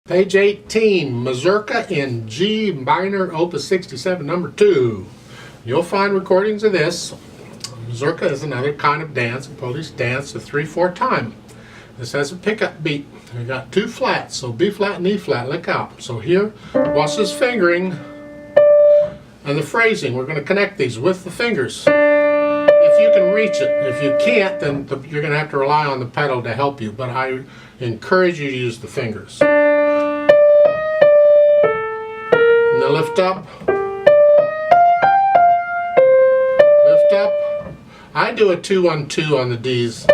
Page 18, Mazurka in G minor, opus 67, number 2. You'll find recordings of this. Mazurka is another kind of dance, a Polish dance, a 3/4 time. This has a pickup beat. We got two flats, so B flat and E flat, look out. So here, watch this fingering and the phrasing. We're going to connect these with the fingers. If you can reach it. If you can't, then you're going to have to rely on the pedal to help you, but I encourage you to use the fingers. And then lift up. Lift up. I do a 2-1-2 on the D's.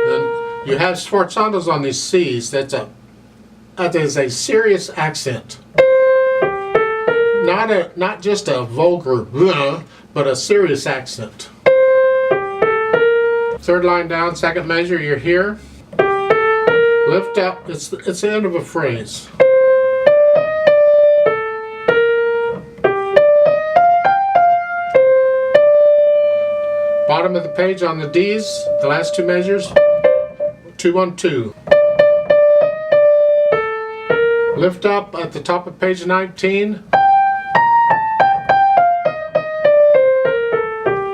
Then you have sforzandos on these C's. That is a serious accent. Not just a vulgar, but a serious accent. Third line down, second measure, you're here. Lift up, it's the end of a phrase. Bottom of the page on the D's, the last two measures, 2-1-2. Lift up at the top of page 19.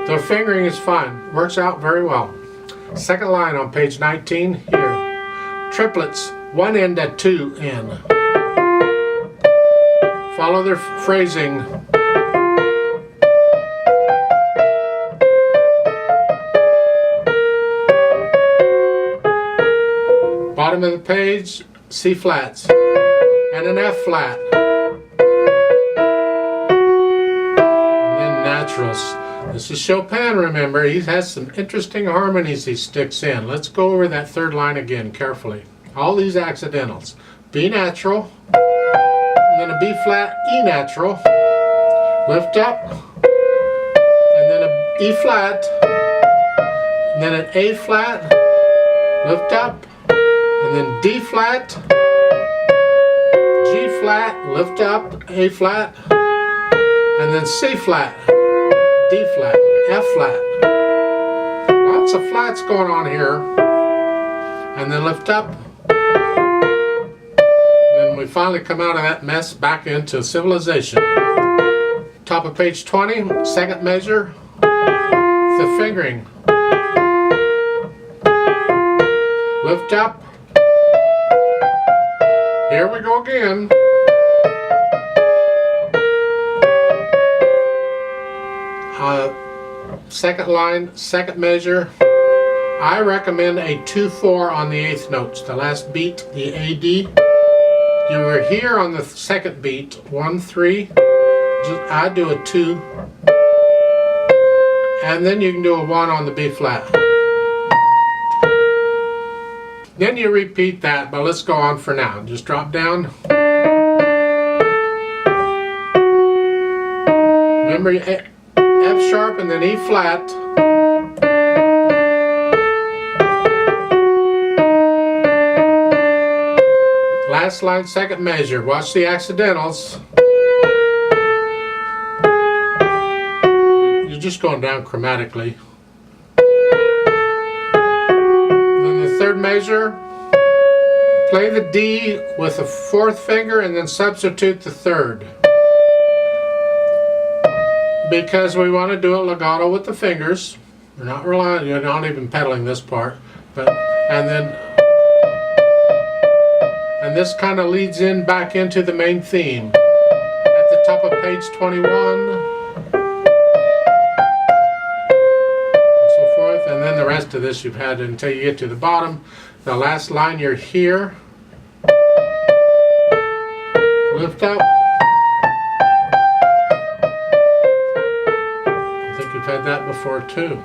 The fingering is fine, works out very well. Second line on page 19, here. Triplets, one end at 2 end. Follow their phrasing. Bottom of the page, C flats and an F flat. And then naturals. This is Chopin, remember. He has some interesting harmonies he sticks in. Let's go over that third line again carefully. All these accidentals. B natural, and then a B flat, E natural, lift up, and then a E flat, and then an A flat, lift up, and then D flat, G flat, lift up, A flat, and then C flat, D flat, F flat. Lots of flats going on here. And then lift up. Then we finally come out of that mess back into civilization. Top of page 20, second measure, the fingering. Lift up. Here we go again. Second line, second measure. I recommend a 2/4 on the 8th notes. The last beat, the AD. You were here on the second beat, 1-3. I do a 2. And then you can do a 1 on the B flat. Then you repeat that, but let's go on for now. Just drop down. Remember, F sharp and then E flat. Last line, second measure. Watch the accidentals. You're just going down chromatically. Then the third measure. Play the D with the 4th finger and then substitute the 3rd. Because we want to do it legato with the fingers. You're not relying, you're not even pedaling this part. And this kind of leads in back into the main theme. At the top of page 21. And so forth. And then the rest of this you've had until you get to the bottom. The last line you're here. Lift up. I think you've had that before too.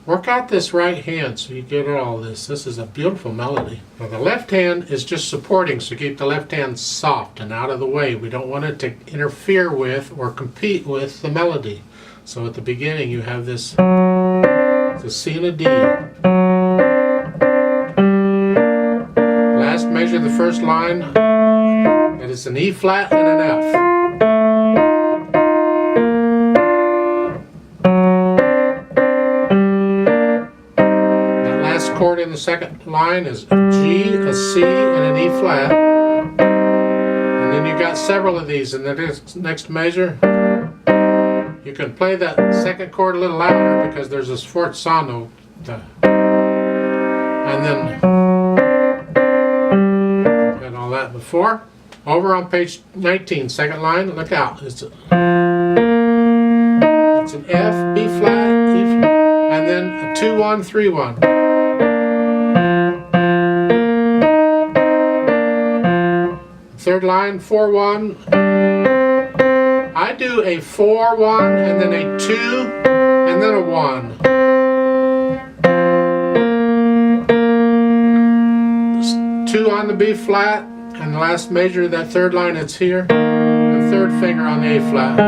Work out this right hand so you get all this. This is a beautiful melody. Now the left hand is just supporting, so keep the left hand soft and out of the way. We don't want it to interfere with or compete with the melody. So at the beginning you have this, the C and a D. Last measure, the first line, it is an E flat and an F. chord in the second line is a G, a C, and an E flat. And then you got several of these in the next measure. You can play that second chord a little louder because there's a sforzando. And then, got all that before. Over on page 19, second line, look out. It's an F, B flat, E flat, and then a 2-1, 3-1. Third line, 4-1. I do a 4-1 and then a 2 and then a 1. 2 on the B flat, and the last measure of that third line, it's here. The third finger on the A flat.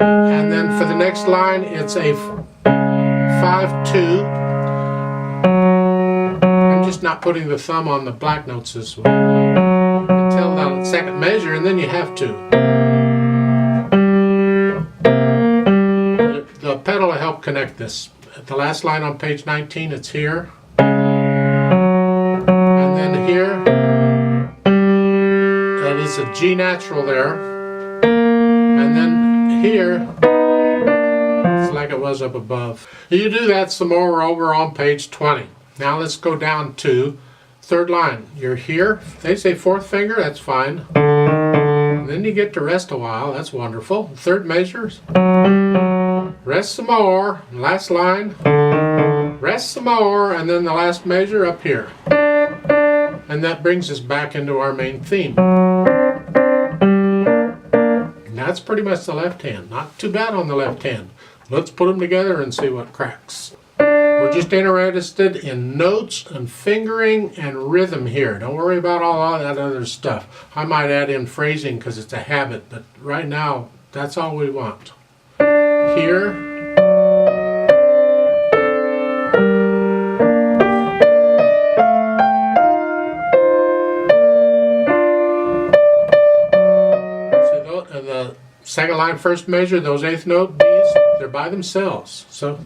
And then for the next line, it's a 5-2. I'm just not putting the thumb on the black notes this way. Until the second measure, and then you have to. The pedal will help connect this. At the last line on page 19, it's here. And then here, that is a G natural there. And then here, it's like it was up above. You do that some more over on page 20. Now let's go down to third line. You're here. They say fourth finger, that's fine. And then you get to rest a while, that's wonderful. Third measures. Rest some more. Last line. Rest some more, and then the last measure up here. And that brings us back into our main theme. And that's pretty much the left hand. Not too bad on the left hand. Let's put them together and see what cracks. We're just interested in notes and fingering and rhythm here. Don't worry about all that other stuff. I might add in phrasing because it's a habit, but right now, that's all we want. Here. See, the second line, first measure, those eighth note B's, they're by themselves. So.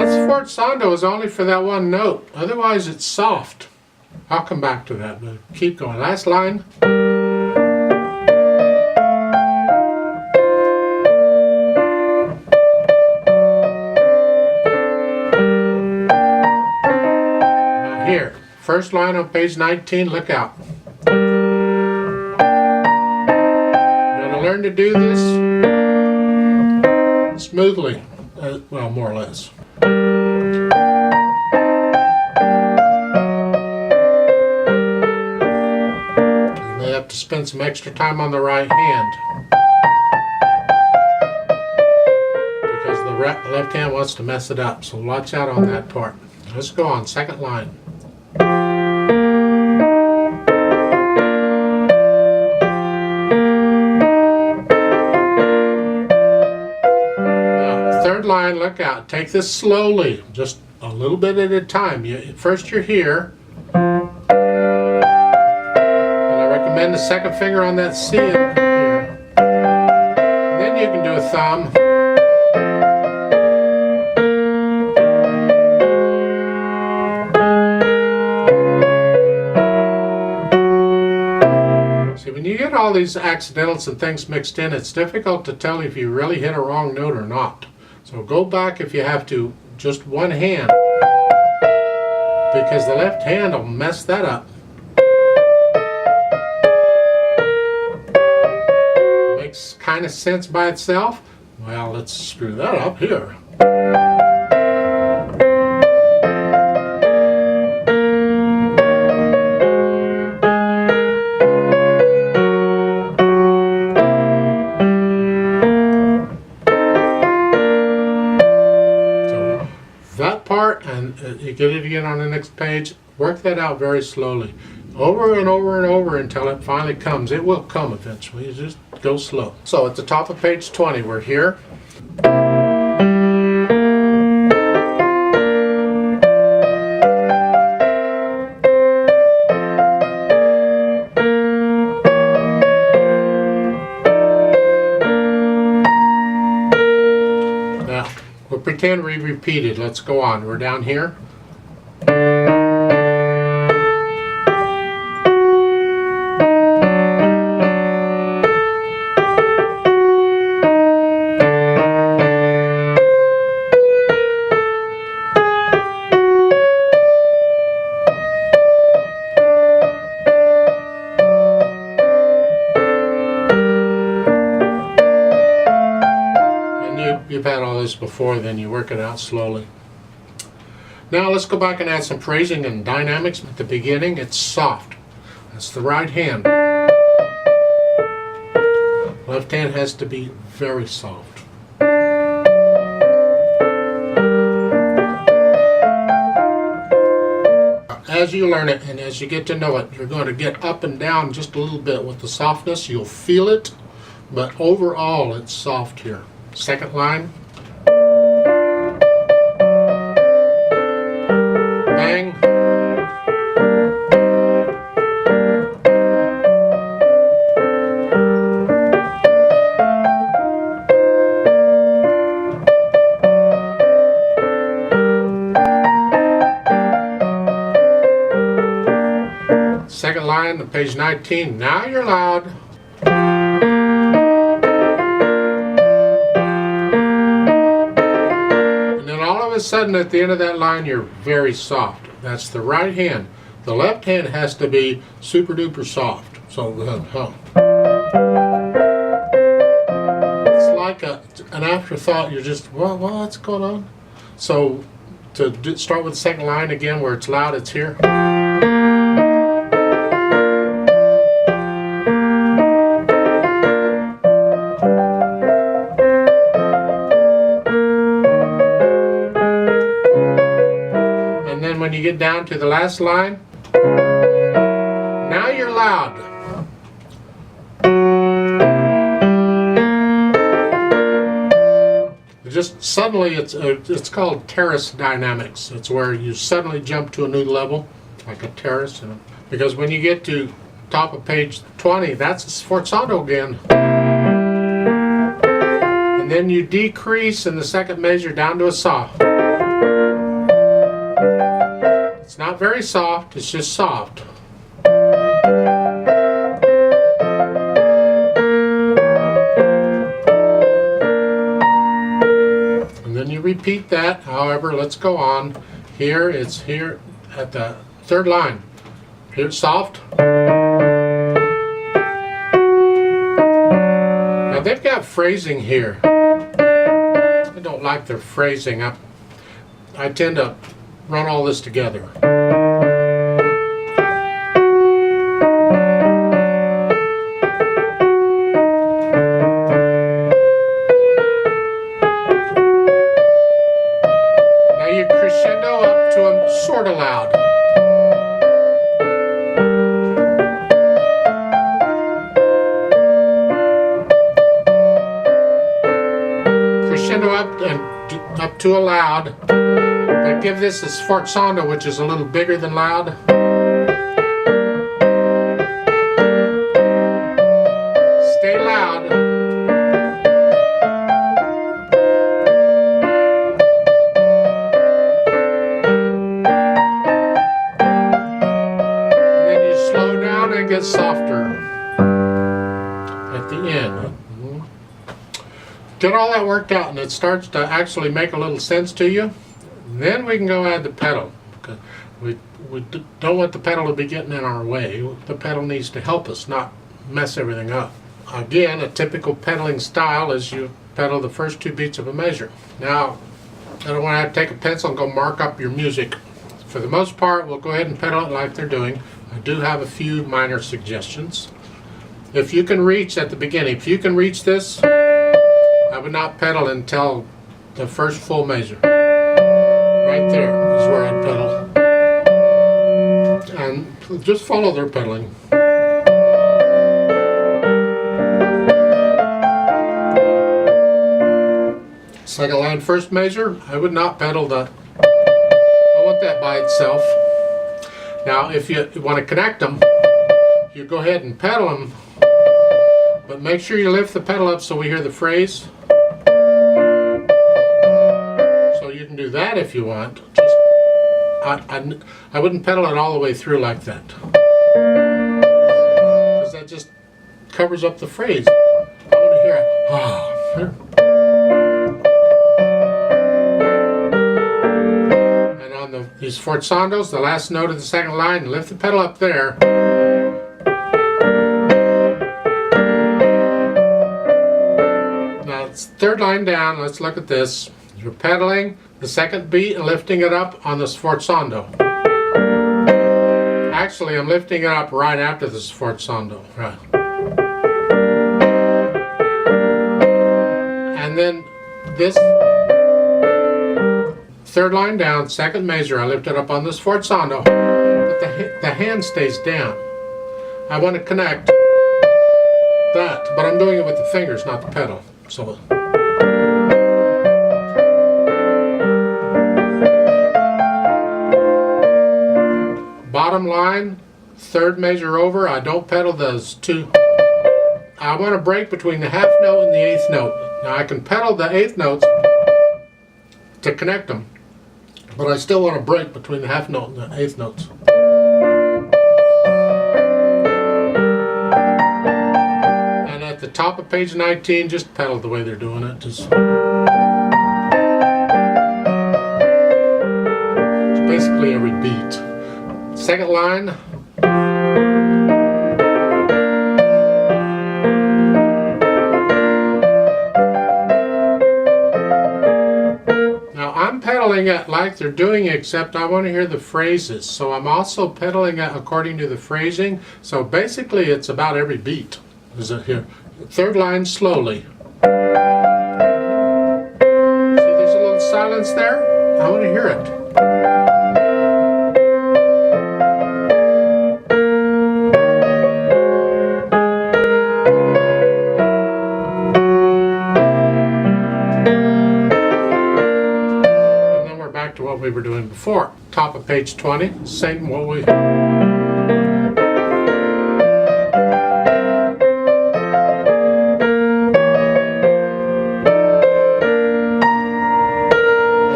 Sforzando is only for that one note. Otherwise, it's soft. I'll come back to that, but keep going. Last line. Now here, first line on page 19. Look out. You're going to learn to do this smoothly. Well, more or less. You may have to spend some extra time on the right hand because the left hand wants to mess it up, so watch out on that part. Let's go on, second line. Line, look out. Take this slowly, just a little bit at a time. First you're here, and I recommend the second finger on that C in here. And then you can do a thumb. See, when you get all these accidentals and things mixed in, it's difficult to tell if you really hit a wrong note or not. So go back if you have to, just one hand, because the left hand will mess that up. Makes kind of sense by itself. Well, let's screw that up here. And you get it again on the next page. Work that out very slowly, over and over and over until it finally comes. It will come eventually. You just go slow. So at the top of page 20, we're here. 10 we repeated. Let's go on. We're down here. You've had all this before, then you work it out slowly. Now let's go back and add some phrasing and dynamics. At the beginning, it's soft. That's the right hand. Left hand has to be very soft. As you learn it and as you get to know it, you're going to get up and down just a little bit with the softness. You'll feel it, but overall it's soft here. Second line. Bang. Second line on page 19. Now you're loud. All of a sudden at the end of that line you're very soft. That's the right hand. The left hand has to be super duper soft. So it's like an afterthought. You're just, what's going on? So to start with the second line again where it's loud, it's here. When you get down to the last line, now you're loud. Just suddenly, it's called terrace dynamics. It's where you suddenly jump to a new level, like a terrace. Because when you get to top of page 20, that's a sforzando again. And then you decrease in the second measure down to a soft. It's not very soft, it's just soft. And then you repeat that. However, let's go on. Here, it's here at the third line. Here it's soft. Now they've got phrasing here. I don't like their phrasing. I tend to run all this together. Now you crescendo up to a sort of loud. Crescendo up to a loud. I give this a sforzando, which is a little bigger than loud. Stay loud. And then you slow down and get softer at the end. Get all that worked out and it starts to actually make a little sense to you. Then we can go add the pedal. We don't want the pedal to be getting in our way. The pedal needs to help us, not mess everything up. Again, a typical pedaling style is you pedal the first two beats of a measure. Now, I don't want to have to take a pencil and go mark up your music. For the most part, we'll go ahead and pedal it like they're doing. I do have a few minor suggestions. If you can reach at the beginning, if you can reach this, I would not pedal until the first full measure. Right there is where I'd pedal. And just follow their pedaling. Second line, first measure, I would not pedal that. I want that by itself. Now, if you want to connect them, you go ahead and pedal them, but make sure you lift the pedal up so we hear the phrase. So can do that if you want. Just I wouldn't pedal it all the way through like that, because that just covers up the phrase. I want to hear it. And on these forzandos, the last note of the second line, lift the pedal up there. Now it's third line down. Let's look at this. You're pedaling the second beat and lifting it up on the sforzando. Actually, I'm lifting it up right after the sforzando. Right. And then this third line down, second major, I lift it up on the sforzando, but the hand stays down. I want to connect that, but I'm doing it with the fingers, not the pedal. So. Bottom line, third major over, I don't pedal those two. I want to break between the half note and the eighth note. Now I can pedal the eighth notes to connect them, but I still want to break between the half note and the eighth notes. And at the top of page 19, just pedal the way they're doing it. It's basically every beat. Second line. Now I'm pedaling it like they're doing it, except I want to hear the phrases. So I'm also pedaling it according to the phrasing. So basically it's about every beat. Is it here? Third line slowly. See, there's a little silence there. I want to hear it. To what we were doing before. Top of page 20, same what we. And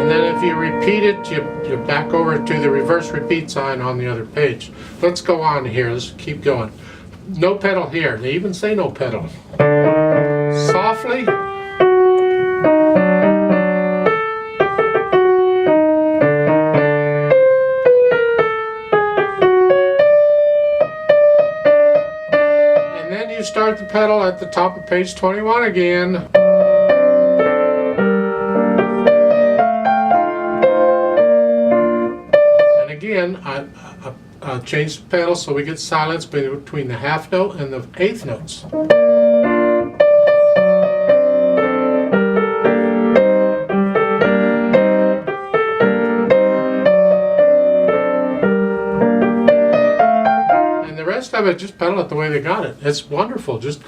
then if you repeat it, you back over to the reverse repeat sign on the other page. Let's go on here. Let's keep going. No pedal here. They even say no pedal. Softly. You start the pedal at the top of page 21 again. And again, I change the pedal so we get silence between the half note and the eighth notes. Of it, just pedal it the way they got it. It's wonderful. Just